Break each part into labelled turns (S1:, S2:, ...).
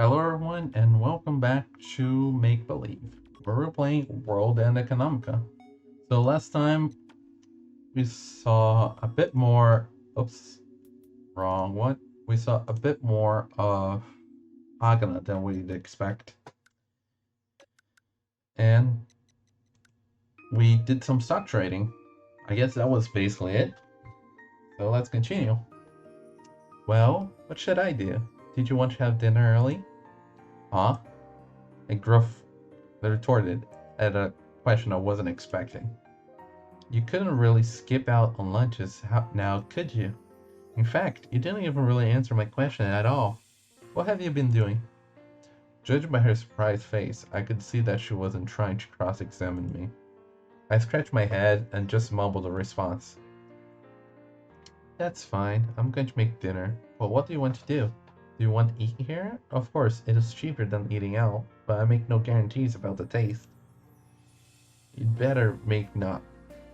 S1: Hello everyone and welcome back to Make Believe. We're playing World and Economica. So last time we saw a bit more oops, wrong one. We saw a bit more of Agana than we'd expect. And we did some stock trading. I guess that was basically it. So let's continue. Well, what should I do? Did you want to have dinner early? Huh? And Gruff retorted at a question I wasn't expecting. You couldn't really skip out on lunches now, could you? In fact, you didn't even really answer my question at all. What have you been doing? Judged by her surprised face, I could see that she wasn't trying to cross-examine me. I scratched my head and just mumbled a response. That's fine, I'm going to make dinner. But what do you want to do? Do you want to eat here? Of course, it is cheaper than eating out, but I make no guarantees about the taste. You'd better make not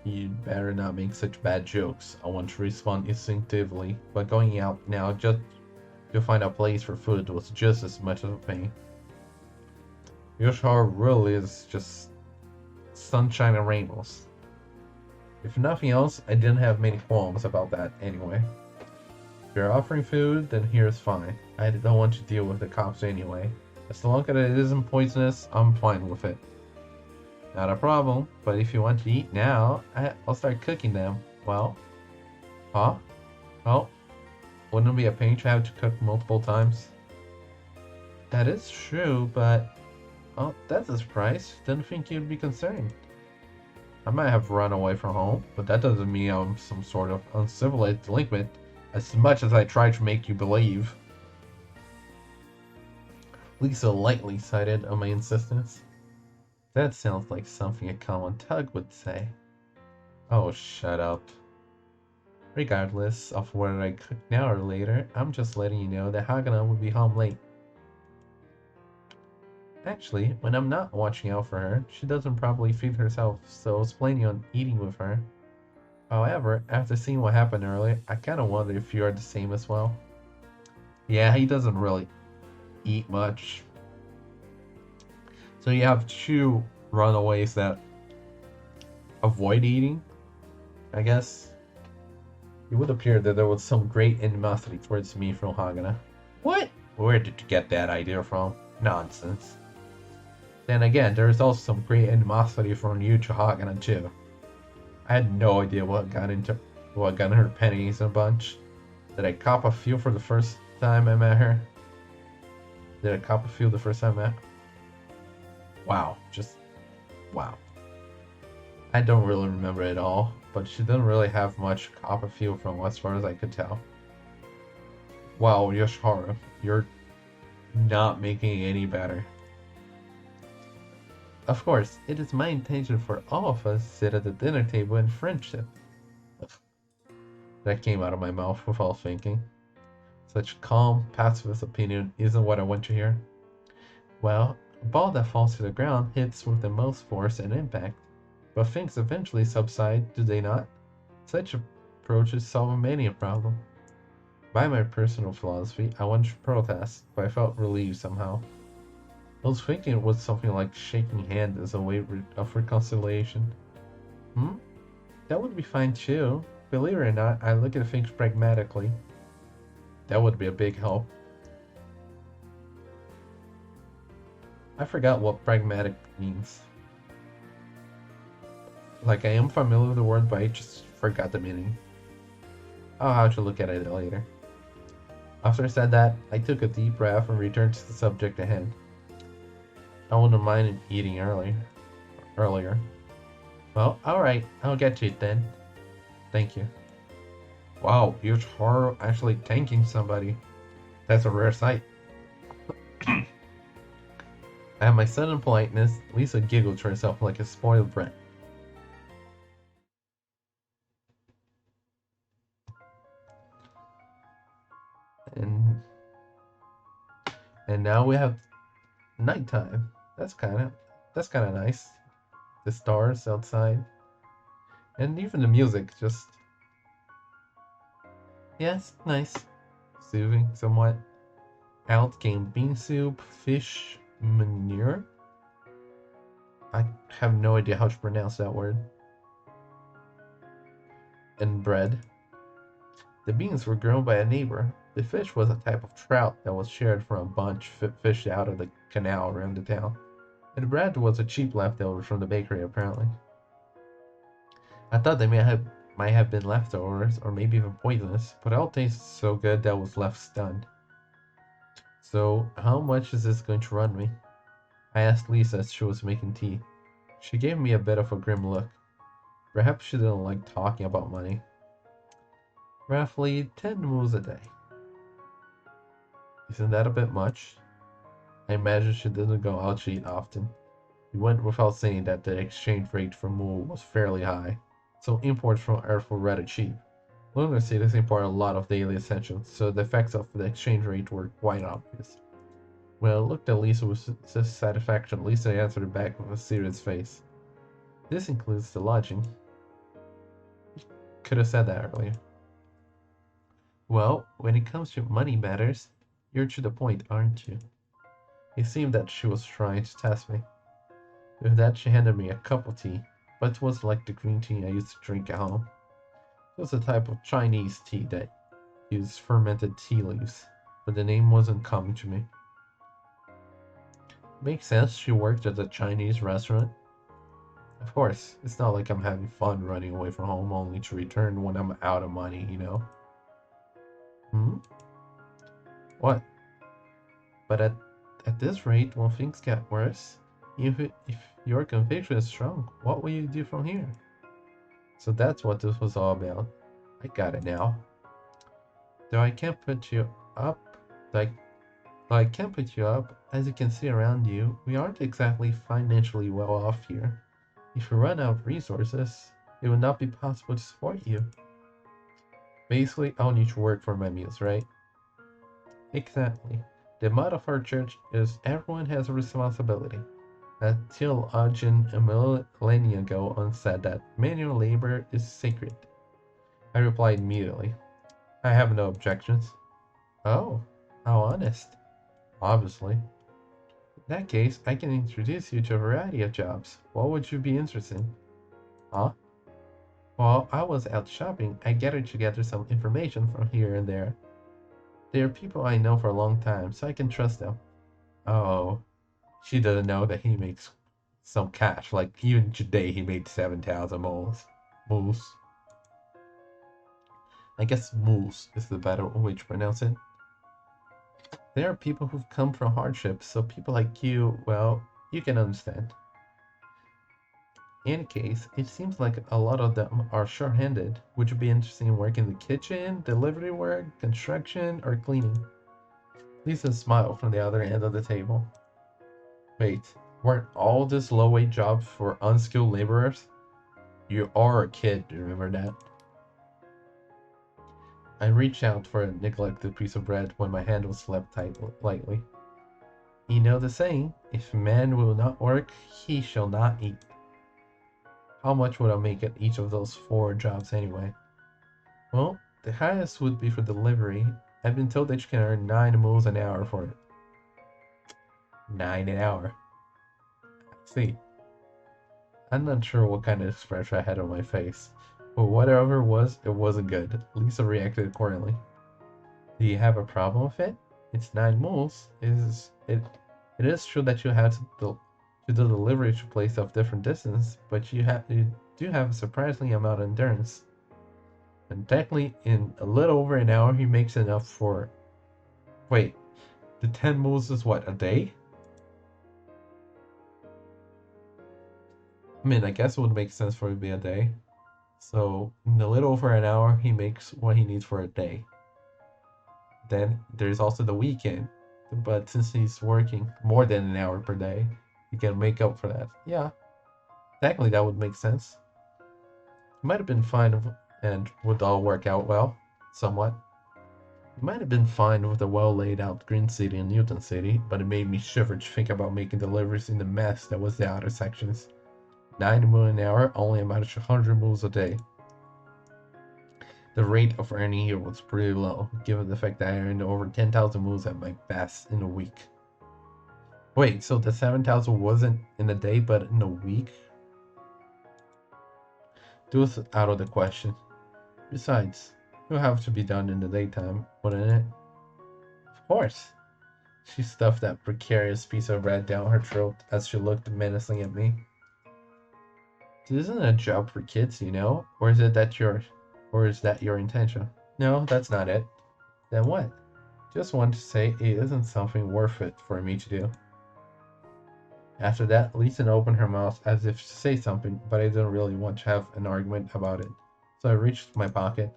S1: You'd better not make such bad jokes. I want to respond instinctively, but going out now just to find a place for food was just as much of a pain. Yoshiharu really is just sunshine and rainbows. If nothing else, I didn't have many qualms about that anyway. If you're offering food, then here's fine. I don't want to deal with the cops anyway. As long as it isn't poisonous, I'm fine with it. Not a problem, but if you want to eat now, I'll start cooking them. Well, huh? Well, wouldn't it be a pain to have to cook multiple times? That is true, but... well, that's a surprise. Didn't think you'd be concerned. I might have run away from home, but that doesn't mean I'm some sort of uncivilized delinquent, as much as I try to make you believe. Lisa lightly sided on my insistence. That sounds like something a common tug would say. Oh, shut up. Regardless of whether I cook now or later, I'm just letting you know that Hagana will be home late. Actually, when I'm not watching out for her, she doesn't properly feed herself, so I was planning on eating with her. However, after seeing what happened earlier, I kinda wonder if you are the same as well. Yeah, he doesn't really eat much. So you have two runaways that avoid eating, I guess. It would appear that there was some great animosity towards me from Hagana. What? Where did you get that idea from? Nonsense. Then again, there is also some great animosity from you to Hagana too. I had no idea what got her pennies a bunch. Did I cop a few for the first time I met her? Did I cop a few the first time I met her? Wow, just wow. I don't really remember it all, but she didn't really have much copper feel from as far as I could tell. Wow, Yoshiharu, you're not making it any better. Of course, it is my intention for all of us to sit at the dinner table in friendship. That came out of my mouth without thinking. Such calm, pacifist opinion isn't what I want to hear. Well, a ball that falls to the ground hits with the most force and impact. But things eventually subside, do they not? Such approaches solve many a problem. By my personal philosophy, I wanted to protest, but I felt relieved somehow. I was thinking it was something like shaking hands as a way of reconciliation. That would be fine too. Believe it or not, I look at things pragmatically. That would be a big help. I forgot what pragmatic means. Like, I am familiar with the word, but I just forgot the meaning. I'll have to look at it later. After I said that, I took a deep breath and returned to the subject at hand. I wouldn't mind eating earlier. Well, alright, I'll get to it then. Thank you. Wow, Yoshiharu actually thanking somebody. That's a rare sight. At my sudden politeness, Lisa giggled to herself like a spoiled brat. And now we have nighttime. That's kinda nice. The stars outside. And even the music, just yes, nice. Soothing somewhat. Out came bean soup, fish manure. I have no idea how to pronounce that word. And bread. The beans were grown by a neighbor. The fish was a type of trout that was shared from a bunch fished out of the canal around the town. And the bread was a cheap leftover from the bakery, apparently. I thought they might have been leftovers, or maybe even poisonous, but it all tasted so good that I was left stunned. So, how much is this going to run me? I asked Lisa as she was making tea. She gave me a bit of a grim look. Perhaps she didn't like talking about money. Roughly 10 moves a day. Isn't that a bit much? I imagine she didn't go out to eat often. It went without saying that the exchange rate for moo was fairly high, so imports from Earth were rather cheap. Lunar cities import a lot of daily essentials, so the effects of the exchange rate were quite obvious. When I looked at Lisa with satisfaction, Lisa answered back with a serious face. This includes the lodging. Could have said that earlier. Well, when it comes to money matters, you're to the point, aren't you? It seemed that she was trying to test me. With that, she handed me a cup of tea, but it was like the green tea I used to drink at home. It was a type of Chinese tea that used fermented tea leaves, but the name wasn't coming to me. Makes sense she worked at a Chinese restaurant. Of course, it's not like I'm having fun running away from home only to return when I'm out of money, you know? Hmm? What? But at this rate, when things get worse, if your conviction is strong, what will you do from here? So that's what this was all about. I got it now. Though I can't put you up, like, though I can't put you up, as you can see around you, we aren't exactly financially well off here. If we run out of resources, it would not be possible to support you. Basically, I'll need to work for my meals, right? Exactly. The motto of our church is everyone has a responsibility. A theologian a millennia ago once said that manual labor is sacred. I replied immediately. I have no objections. Oh, how honest. Obviously. In that case, I can introduce you to a variety of jobs. What would you be interested in? Huh? While I was out shopping, I gathered together some information from here and there. They are people I know for a long time, so I can trust them. Oh, she doesn't know that he makes some cash. Like, even today, he made 7,000 moles. Moose. I guess moose is the better way to pronounce it. There are people who've come from hardships, so people like you, well, you can understand. In any case, it seems like a lot of them are short-handed. Would you be interested in working in the kitchen, delivery work, construction, or cleaning? Lisa smiled from the other end of the table. Wait, weren't all these low-wage jobs for unskilled laborers? You are a kid, remember that? I reached out for a neglected piece of bread when my hand was slapped lightly. You know the saying, if man will not work, he shall not eat. How much would I make at each of those 4 jobs anyway? Well, the highest would be for delivery. I've been told that you can earn 9 moves an hour for it. 9 an hour. See, I'm not sure what kind of expression I had on my face, but whatever it was, it wasn't good. Lisa reacted accordingly. Do you have a problem with it? It's 9 moves. It is true that you have to do the delivery to place of different distance, but you do have a surprising amount of endurance. And technically, in a little over an hour, he makes enough for. Wait, the 10 moves is what, a day? I mean, I guess it would make sense for it to be a day. So, in a little over an hour, he makes what he needs for a day. Then there's also the weekend. But since he's working more than an hour per day, he can make up for that. Yeah, technically that would make sense. It might have been fine and would all work out well, somewhat. It might have been fine with a well laid out Green City and Newton City, but it made me shiver to think about making deliveries in the mess that was the outer sections. 90 moves an hour only amounted to 100 moves a day. The rate of earning here was pretty low, given the fact that I earned over 10,000 moves at my best in a week. Wait, so the 7,000 wasn't in a day, but in a week? It was out of the question. Besides, it would have to be done in the daytime, wouldn't it? Of course. She stuffed that precarious piece of bread down her throat as she looked menacing at me. This isn't a job for kids, you know? Or is that your intention? No, that's not it. Then what? Just want to say it isn't something worth it for me to do. After that, Lisa opened her mouth as if to say something, but I didn't really want to have an argument about it. So I reached my pocket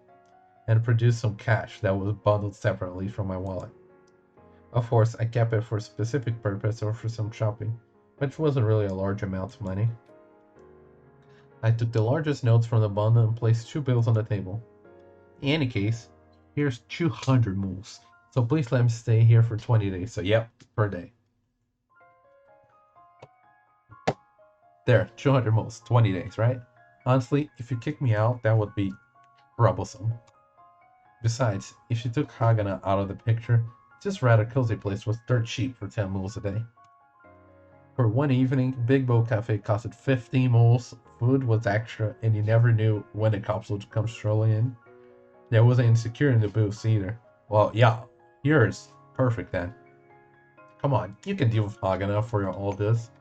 S1: and produced some cash that was bundled separately from my wallet. Of course, I kept it for a specific purpose or for some shopping, which wasn't really a large amount of money. I took the largest notes from the bundle and placed 2 bills on the table. In any case, here's 200 moves. So please let me stay here for 20 days. So yep, per day. There, 200 moves, 20 days, right? Honestly, if you kick me out, that would be troublesome. Besides, if you took Hagana out of the picture, this rather cozy place was dirt cheap for 10 moves a day. For one evening, Big Bow Cafe costed 15 moves, food was extra, and you never knew when the cops would come strolling in. There wasn't any security in the booths either. Well, yeah, yours. Perfect then. Come on, you can deal with Hagana for all this.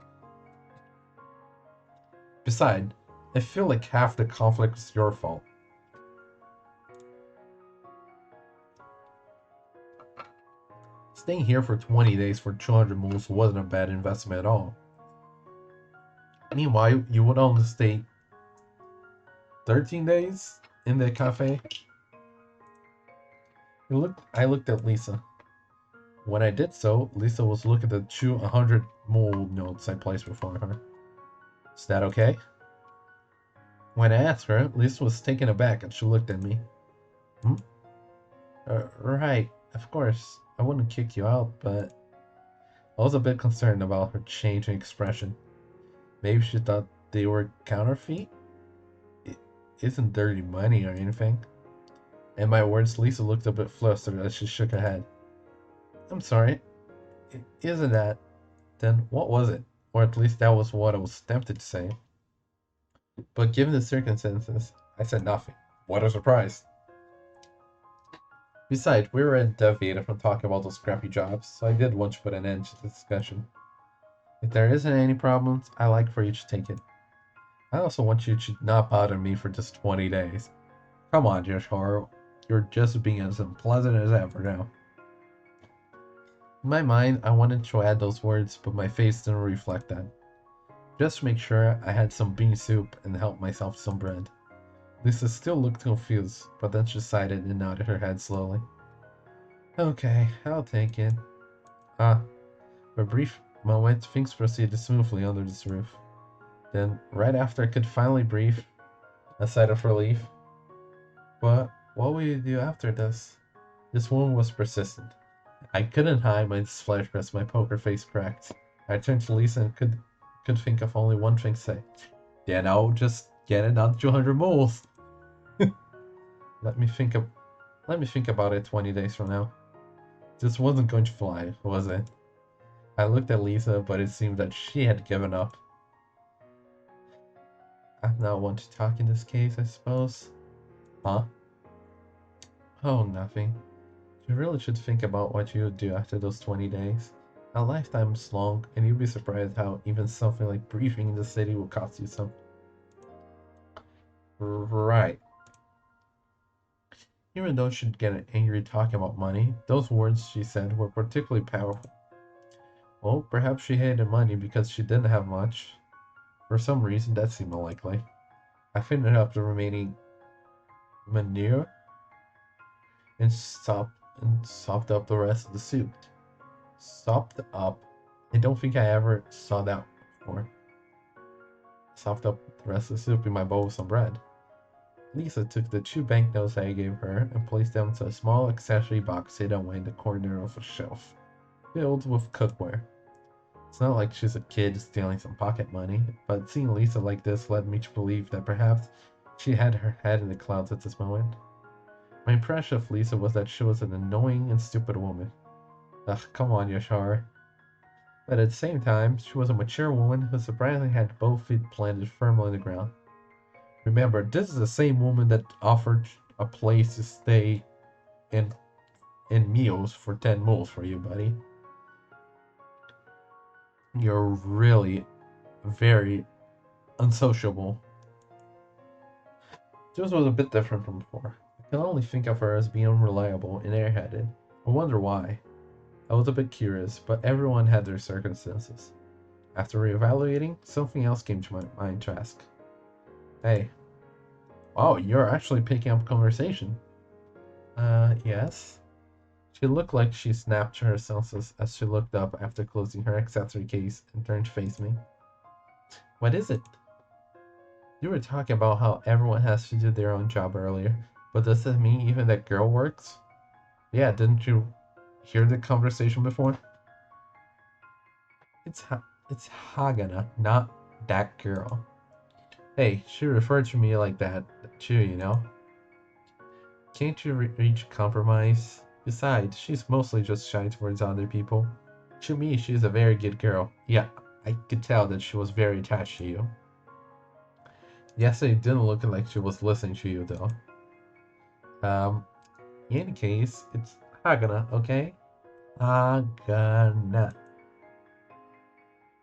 S1: Besides, I feel like half the conflict is your fault. Staying here for 20 days for 200 moves wasn't a bad investment at all. Meanwhile, you would only stay 13 days in the cafe. I looked at Lisa. When I did so, Lisa was looking at the 200 mole notes I placed before her. Is that okay? When I asked her, Lisa was taken aback and she looked at me. Hmm? Right, of course. I wouldn't kick you out, but I was a bit concerned about her changing expression. Maybe she thought they were counterfeit? It isn't dirty money or anything. At my words, Lisa looked a bit flustered as she shook her head. I'm sorry. It isn't that. Then what was it? Or at least that was what I was tempted to say. But given the circumstances, I said nothing. What a surprise. Besides, we were deviated from talking about those crappy jobs, so I did want to put an end to the discussion. If there isn't any problems, I'd like for you to take it. I also want you to not bother me for just 20 days. Come on, Yoshiharu. You're just being as unpleasant as ever now. In my mind, I wanted to add those words, but my face didn't reflect that. Just to make sure, I had some bean soup and helped myself to some bread. Lisa still looked confused, but then she sighed and nodded her head slowly. Okay, I'll take it. For a brief moment, things proceeded smoothly under this roof. Then, right after I could finally breathe, a sigh of relief. But what will you do after this? This woman was persistent. I couldn't hide my displeasure as my poker face cracked. I turned to Lisa and could think of only one thing to say. Then I'll just get another 200 moles. Let me think about it 20 days from now. This wasn't going to fly, was it? I looked at Lisa, but it seemed that she had given up. I'm not one to talk in this case, I suppose. Huh? Oh, nothing. You really should think about what you would do after those 20 days. A lifetime's long, and you'll be surprised how even something like breathing in the city will cost you some. Right. Even though she'd get angry talking about money, those words she said were particularly powerful. Well, perhaps she hated money because she didn't have much. For some reason, that seemed unlikely. I finished up the remaining manure and sopped up the rest of the soup. Sopped up? I don't think I ever saw that before. Sopped up the rest of the soup in my bowl with some bread. Lisa took the 2 banknotes I gave her and placed them into a small accessory box hidden away in the corner of a shelf, filled with cookware. It's not like she's a kid stealing some pocket money, but seeing Lisa like this led me to believe that perhaps she had her head in the clouds at this moment. My impression of Lisa was that she was an annoying and stupid woman. Ugh, come on, Yoshiharu. But at the same time, she was a mature woman who surprisingly had both feet planted firmly on the ground. Remember, this is the same woman that offered a place to stay and meals for 10 moles for you, buddy. You're really very unsociable. This was a bit different from before. I can only think of her as being unreliable and airheaded. I wonder why. I was a bit curious, but everyone had their circumstances. After reevaluating, something else came to my mind to ask. Hey. Wow, you're actually picking up conversation. Yes? She looked like she snapped to her senses as she looked up after closing her accessory case and turned to face me. What is it? You were talking about how everyone has to do their own job earlier, but does that mean even that girl works? Yeah, didn't you hear the conversation before? It's Hagana, not that girl. Hey, she referred to me like that too, you know? Can't you reach a compromise? Besides, she's mostly just shy towards other people. To me, she's a very good girl. Yeah, I could tell that she was very attached to you. Yes, it didn't look like she was listening to you, though. In any case, it's Hagana, okay? Hagana.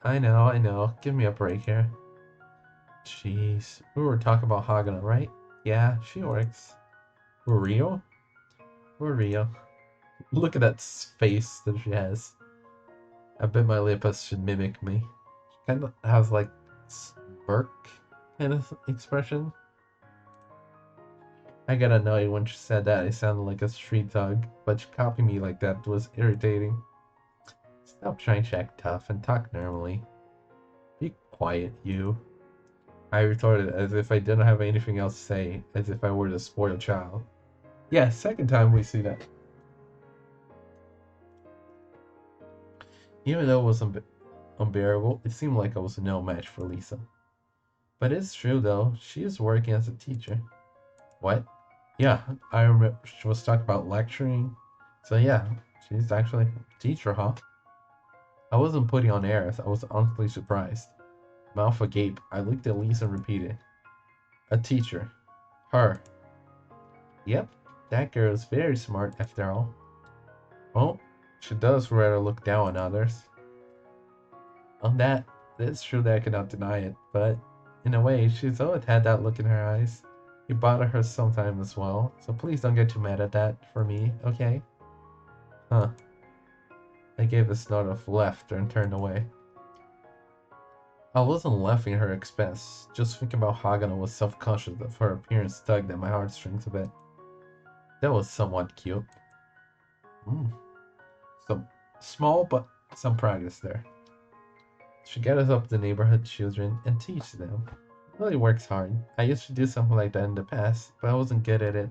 S1: I know. Give me a break here. Jeez. We were talking about Hagana, right? Yeah, she works. For real? For real. Look at that face that she has. I bet my Lipas should mimic me. She kind of has like smirk kind of expression. I got annoyed when she said that. I sounded like a street dog, but she copied me like that was irritating. Stop trying to act tough and talk normally. Be quiet, you. I retorted as if I didn't have anything else to say, as if I were the spoiled child. Yeah, second time we see that. Even though it was unbearable, it seemed like I was no match for Lisa. But it's true though, she is working as a teacher. What? Yeah, I remember she was talking about lecturing. So yeah, she's actually a teacher, huh? I wasn't putting on airs, I was honestly surprised. Mouth agape, I looked at Lisa and repeated. A teacher. Her. Yep, that girl is very smart after all. Well, she does rather look down on others. On that, it's true that I cannot deny it, but in a way, she's always had that look in her eyes. You bother her sometimes as well, so please don't get too mad at that for me, okay? Huh. I gave a snort of laughter and turned away. I wasn't laughing at her expense, just thinking about Hagana was self-conscious of her appearance tugged at my heartstrings a bit. That was somewhat cute. Some small but some progress there. She gathers up the neighborhood children and teaches them. Really works hard. I used to do something like that in the past, but I wasn't good at it.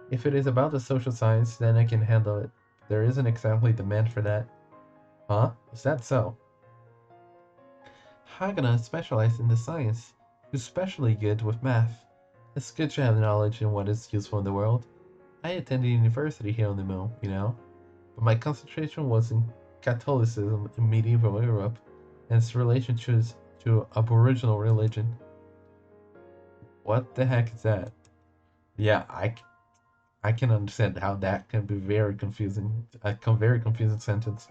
S1: If it is about the social science, then I can handle it. There isn't exactly demand for that. Huh? Is that so? Hagana specialized in the science. She's especially good with math. It's good to have knowledge in what is useful in the world. I attended university here on the moon, you know, but my concentration was in Catholicism in medieval Europe and its relation to Aboriginal religion. What the heck is that? Yeah, I can understand how that can be very confusing. A very confusing sentence.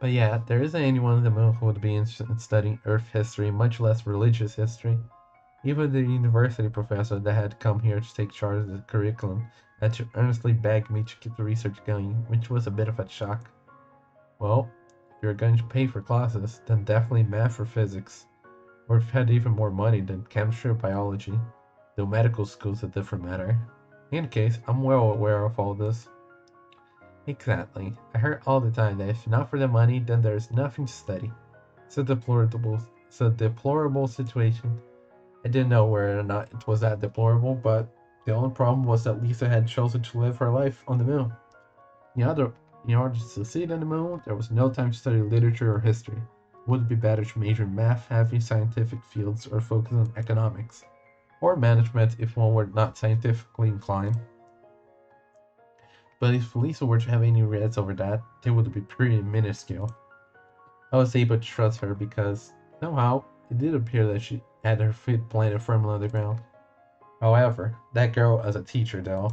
S1: But yeah, there isn't anyone in the moon who would be interested in studying Earth history, much less religious history. Even the university professor that had come here to take charge of the curriculum had to earnestly beg me to keep the research going, which was a bit of a shock. Well, if you're going to pay for classes, then definitely math or physics. Or if you had even more money, then chemistry or biology. Though medical school's a different matter. In any case, I'm well aware of all this. Exactly. I heard all the time that if not for the money, then there's nothing to study. It's a deplorable situation. I didn't know whether or not it was that deplorable, but the only problem was that Lisa had chosen to live her life on the moon. In order to succeed on the moon, there was no time to study literature or history. Would it be better to major in math, heavy scientific fields, or focus on economics? Poor management if one were not scientifically inclined. But if Lisa were to have any regrets over that, they would be pretty minuscule. I was able to trust her because, somehow, it did appear that she had her feet planted firmly on the ground. However, that girl as a teacher, though,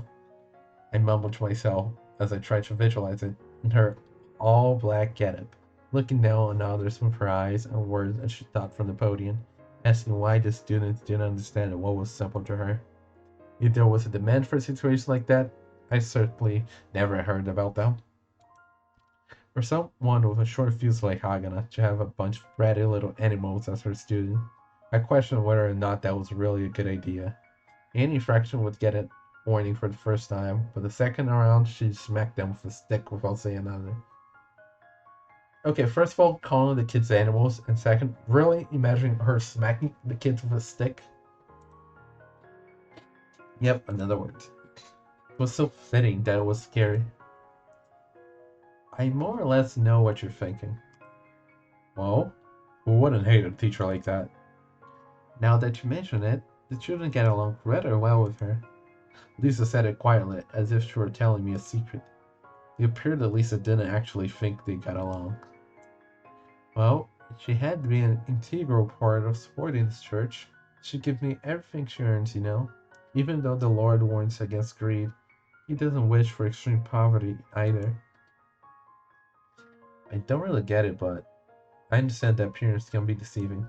S1: I mumbled to myself as I tried to visualize it, in her all-black getup, looking down on others with her eyes and words as she taught from the podium, asking why the students didn't understand what was simple to her. If there was a demand for a situation like that, I certainly never heard about them. For someone with a short fuse like Hagana to have a bunch of ratty little animals as her student, I questioned whether or not that was really a good idea. Any fraction would get a warning for the first time, but the second around, she'd smack them with a stick without saying another. Okay, first of all, calling the kids animals, and second, really imagining her smacking the kids with a stick? Yep, another word. It was so fitting that it was scary. I more or less know what you're thinking. Well, who wouldn't hate a teacher like that? Now that you mention it, the children get along rather well with her. Lisa said it quietly, as if she were telling me a secret. It appeared that Lisa didn't actually think they got along. Well, she had to be an integral part of supporting this church. She gives me everything she earns, you know? Even though the Lord warns against greed, he doesn't wish for extreme poverty either. I don't really get it, but I understand that appearance can be deceiving.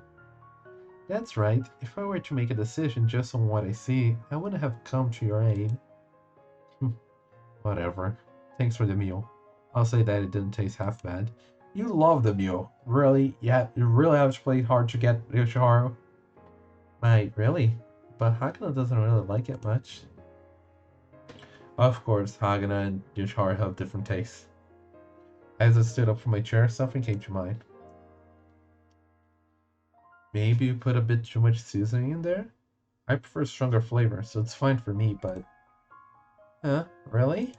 S1: That's right. If I were to make a decision just on what I see, I wouldn't have come to your aid. Whatever. Thanks for the meal. I'll say that it didn't taste half bad. You love the meal. Really? Yeah, you really have to play hard to get Yoshiharu? Might, really? But Hagana doesn't really like it much. Of course, Hagana and Yoshiharu have different tastes. As I stood up from my chair, something came to mind. Maybe you put a bit too much seasoning in there? I prefer stronger flavor, so it's fine for me, but... Huh? Really?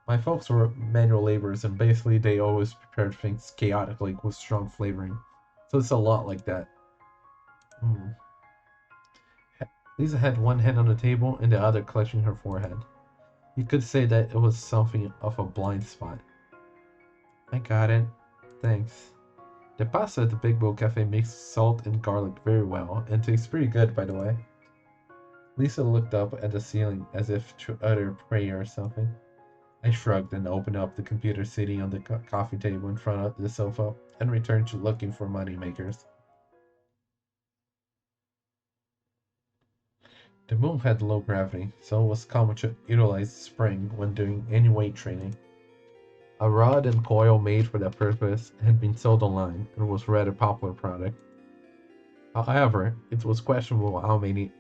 S1: My folks were manual laborers, and basically they always prepared things chaotically with strong flavoring. So it's a lot like that. Lisa had one hand on the table and the other clutching her forehead. You could say that it was something of a blind spot. I got it. Thanks. The pasta at the Big Bowl Cafe makes salt and garlic very well, and tastes pretty good, by the way. Lisa looked up at the ceiling as if to utter a prayer or something. I shrugged and opened up the computer sitting on the coffee table in front of the sofa and returned to looking for money makers. The moon had low gravity, so it was common to utilize the spring when doing any weight training. A rod and coil made for that purpose had been sold online and was a rather popular product. However, it was questionable how many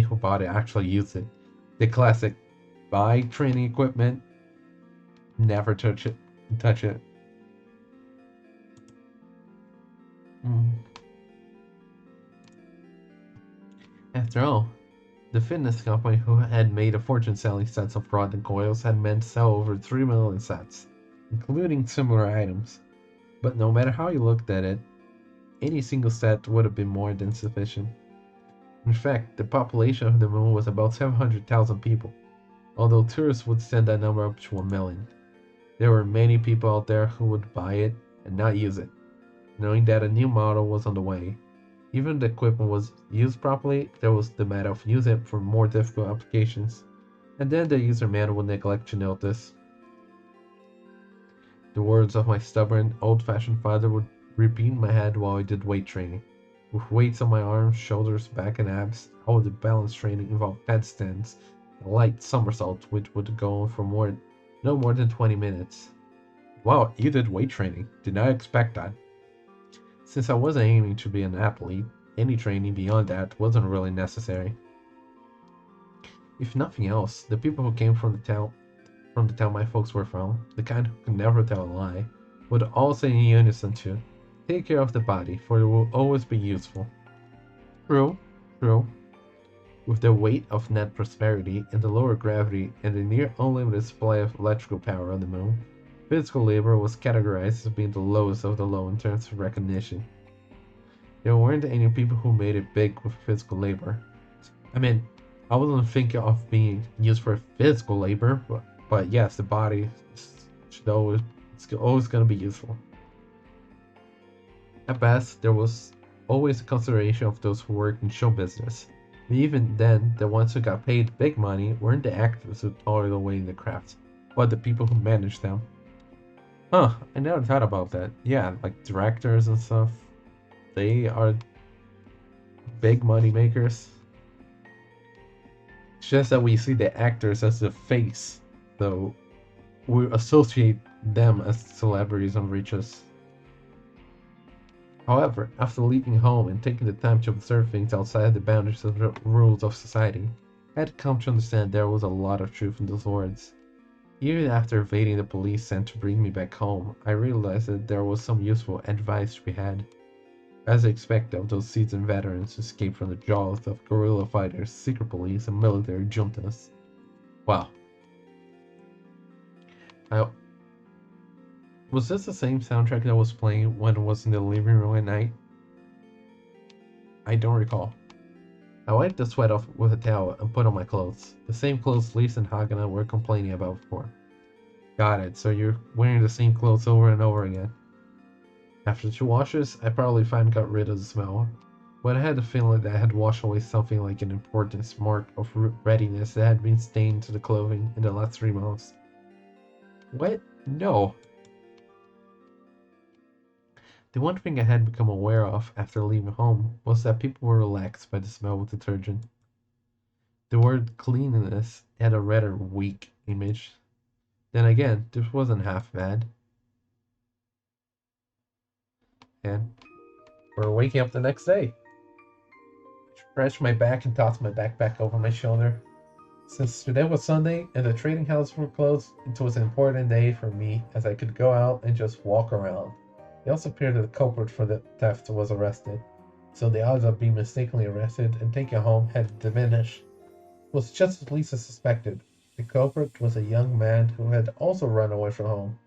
S1: who bought it actually used it. The classic buy training equipment, never touch it. After all, the fitness company who had made a fortune selling sets of rod and coils had meant to sell over 3 million sets, including similar items. But no matter how you looked at it, any single set would have been more than sufficient. In fact, the population of the moon was about 700,000 people, although tourists would send that number up to 1 million. There were many people out there who would buy it and not use it, knowing that a new model was on the way. Even if the equipment was used properly, there was the matter of using it for more difficult applications, and then the user manual would neglect to note this. The words of my stubborn, old-fashioned father would repeat in my head while I did weight training. With weights on my arms, shoulders, back, and abs, all the balance training involved headstands and light somersaults, which would go on for no more than 20 minutes. Wow, you did weight training. Did not expect that. Since I wasn't aiming to be an athlete, any training beyond that wasn't really necessary. If nothing else, the people who came from the town my folks were from, the kind who could never tell a lie, would all say in unison to take care of the body, for it will always be useful. True. With the weight of net prosperity and the lower gravity and the near unlimited supply of electrical power on the moon, physical labor was categorized as being the lowest of the low in terms of recognition. There weren't any people who made it big with physical labor. I mean, I wasn't thinking of being used for physical labor, but yes, the body should always it's always gonna be useful. At best, there was always a consideration of those who worked in show business. But even then, the ones who got paid big money weren't the actors who toiled away in the craft, but the people who managed them. Huh, I never thought about that. Yeah, like directors and stuff. They are big money makers. It's just that we see the actors as the face, so we associate them as celebrities and riches. However, after leaving home and taking the time to observe things outside the boundaries of the rules of society, I had come to understand there was a lot of truth in those words. Even after evading the police sent to bring me back home, I realized that there was some useful advice to be had. As I expected of those seasoned veterans who escaped from the jaws of guerrilla fighters, secret police, and military juntas. Wow. I, was this the same soundtrack that was playing when I was in the living room at night? I don't recall. I wiped the sweat off with a towel and put on my clothes. The same clothes Lisa and Hagana were complaining about before. Got it, so you're wearing the same clothes over and over again. After 2 washes, I probably finally got rid of the smell, but I had the feeling that I had washed away something like an important mark of readiness that had been stained to the clothing in the last 3 months. What? No. The one thing I had become aware of after leaving home was that people were relaxed by the smell of detergent. The word cleanliness had a rather weak image. Then again, this wasn't half bad. And we're waking up the next day. I stretched my back and tossed my backpack over my shoulder. Since today was Sunday and the trading houses were closed, it was an important day for me as I could go out and just walk around. It also appeared that the culprit for the theft was arrested, so the odds of being mistakenly arrested and taken home had diminished. It was just as Lisa suspected. The culprit was a young man who had also run away from home.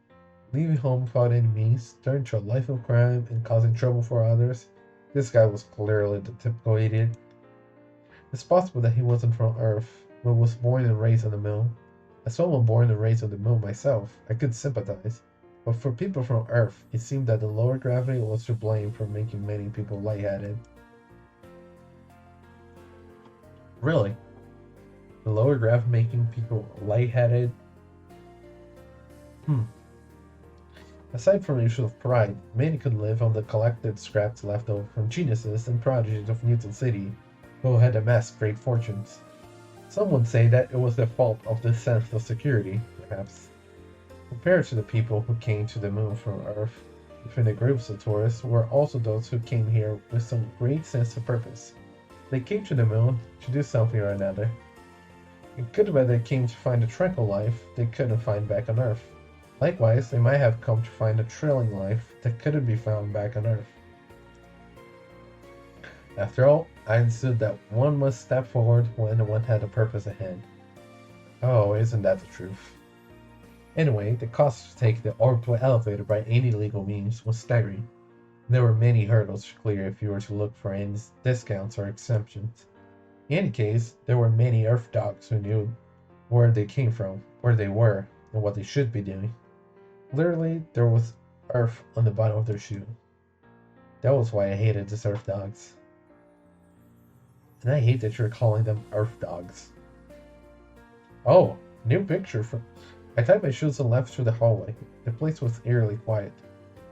S1: Leaving home without any means, turned to a life of crime and causing trouble for others. This guy was clearly the typical idiot. It's possible that he wasn't from Earth, but was born and raised on the moon. As someone born and raised on the moon myself, I could sympathize. But for people from Earth, it seemed that the lower gravity was to blame for making many people lightheaded. Really? The lower gravity making people lightheaded? Aside from the issue of pride, many could live on the collected scraps left over from geniuses and prodigies of Newton City, who had amassed great fortunes. Some would say that it was the fault of the sense of security, perhaps. Compared to the people who came to the moon from Earth, within the groups of tourists were also those who came here with some great sense of purpose. They came to the moon to do something or another. It could be they came to find a tranquil life they couldn't find back on Earth. Likewise, they might have come to find a thrilling life that couldn't be found back on Earth. After all, I understood that one must step forward when one had a purpose ahead. Oh, isn't that the truth? Anyway, the cost to take the orbital elevator by any legal means was staggering. There were many hurdles to clear if you were to look for any discounts or exemptions. In any case, there were many Earth dogs who knew where they came from, where they were, and what they should be doing. Literally, there was Earth on the bottom of their shoe. That was why I hated these Earth dogs. And I hate that you're calling them Earth dogs. Oh, new picture from... I tied my shoes and left through the hallway. The place was eerily quiet.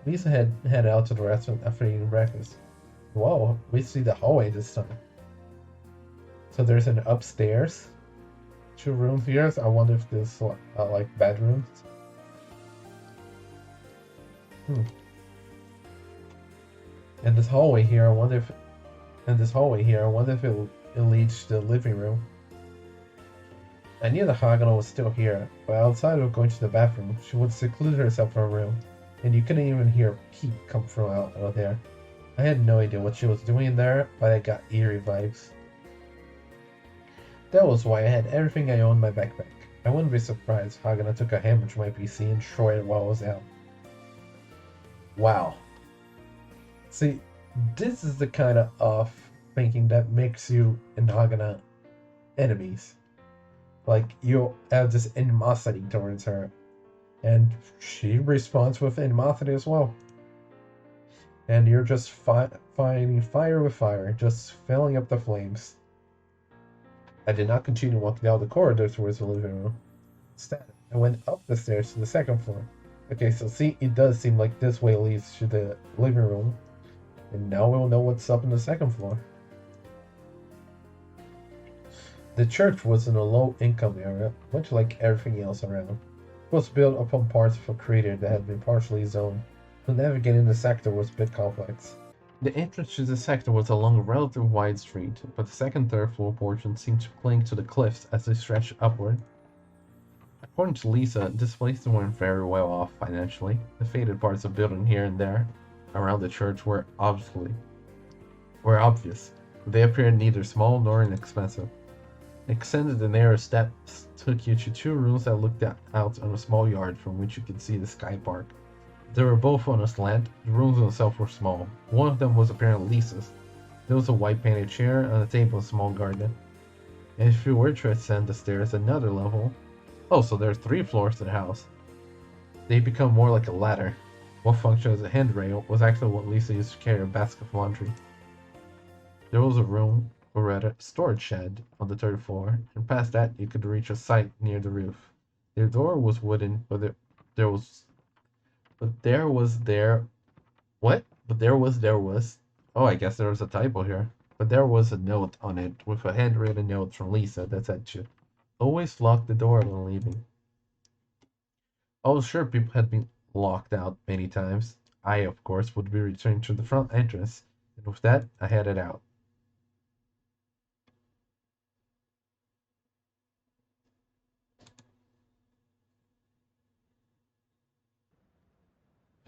S1: Lisa had headed out to the restaurant after eating breakfast. Whoa, we see the hallway this time. So there's an upstairs, 2 rooms here. So I wonder if there's like bedrooms. And this hallway here, I wonder if it leads to the living room. I knew that Hagano was still here, but outside of going to the bathroom, she would seclude herself in her room, and you couldn't even hear a peep come from out of there. I had no idea what she was doing in there, but I got eerie vibes. That was why I had everything I owned in my backpack. I wouldn't be surprised if Hagano took a hammer to my PC and destroyed it while I was out. Wow. See, this is the kind of thinking that makes you and Hagana enemies. Like, you have this animosity towards her. And she responds with animosity as well. And you're just fighting fire with fire, just filling up the flames. I did not continue walking down the corridor towards the living room. Instead, I went up the stairs to the second floor. Okay, so see, it does seem like this way leads to the living room. And now we'll know what's up in the second floor. The church was in a low-income area, much like everything else around. It was built upon parts of a crater that had been partially zoned, so navigating the sector was a bit complex. The entrance to the sector was along a relatively wide street, but the second and third floor portion seemed to cling to the cliffs as they stretched upward. According to Lisa, this place weren't very well off financially. The faded parts of building here and there around the church were obvious. They appeared neither small nor inexpensive. Extended and narrow steps took you to two rooms that looked out on a small yard from which you could see the sky park. They were both on a slant. The rooms themselves were small. One of them was apparently Lisa's. There was a white painted chair and a table in a small garden. And if you were to ascend the stairs another level... Oh, so there's 3 floors to the house. They become more like a ladder. What functioned as a handrail was actually what Lisa used to carry a basket of laundry. There was a room, or rather, storage shed on the 3rd floor, and past that you could reach a site near the roof. Their door was wooden, but there was... But there was there... What? But there was... Oh, I guess there was a typo here. But there was a note on it with a handwritten note from Lisa that said to always lock the door when leaving. I was sure people had been locked out many times. I, of course, would be returning to the front entrance, and with that, I headed out.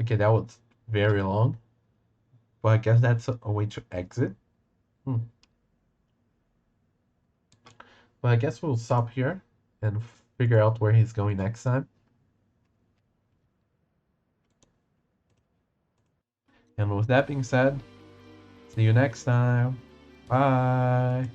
S1: Okay, that was very long, but I guess that's a way to exit. Hmm. But I guess we'll stop here and figure out where he's going next time. And with that being said, see you next time. Bye.